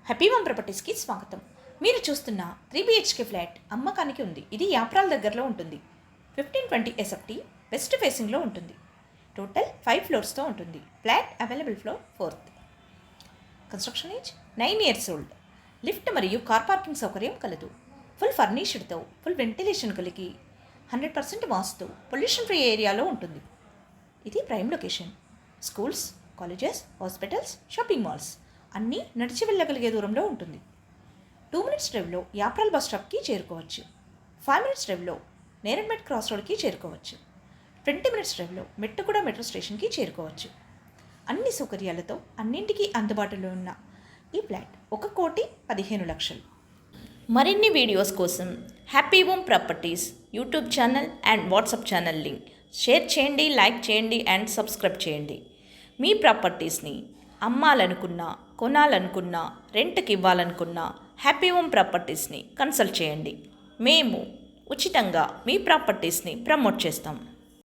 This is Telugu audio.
హ్యాపీ హోమ్ ప్రాపర్టీస్కి స్వాగతం. మీరు చూస్తున్న 3 BHK ఫ్లాట్ అమ్మకానికి ఉంది. ఇది యాప్రాల్ దగ్గరలో ఉంటుంది. 1520 SFT వెస్ట్ ఫేసింగ్లో ఉంటుంది. టోటల్ 5 ఫ్లోర్స్తో ఉంటుంది. Flat available floor 4th. Construction age 9 years old. Lift మరియు కార్ పార్కింగ్ సౌకర్యం కలదు. ఫుల్ ఫర్నిష్డ్తో ఫుల్ వెంటిలేషన్ కలిగి 100% వాస్తు పొల్యూషన్ ఫ్రీ ఏరియాలో ఉంటుంది. ఇది prime location. Schools, colleges, hospitals, shopping malls అన్నీ నడిచి వెళ్ళగలిగే దూరంలో ఉంటుంది. 2 minutes డ్రైవ్లో యాప్రాల్ బస్ స్టాప్కి చేరుకోవచ్చు. 5 minutes డ్రైవ్లో నేరెడ్మెట్ క్రాస్ రోడ్కి చేరుకోవచ్చు. 20 minutes డ్రైవ్లో మెట్టుగూడ మెట్రో స్టేషన్కి చేరుకోవచ్చు. అన్ని సౌకర్యాలతో అన్నింటికీ అందుబాటులో ఉన్న ఈ ఫ్లాట్ 1,15,00,000. మరిన్ని వీడియోస్ కోసం happy home properties YouTube channel and WhatsApp channel link share చేయండి, లైక్ చేయండి అండ్ సబ్స్క్రైబ్ చేయండి. మీ ప్రాపర్టీస్ని అమ్మాలనుకున్నా, కొనాలనుకున్నా, రెంట్కి ఇవ్వాలనుకున్నా హ్యాపీ హోమ్ ప్రాపర్టీస్ని కన్సల్ట్ చేయండి. మేము ఉచితంగా మీ ప్రాపర్టీస్ని ప్రమోట్ చేస్తాం.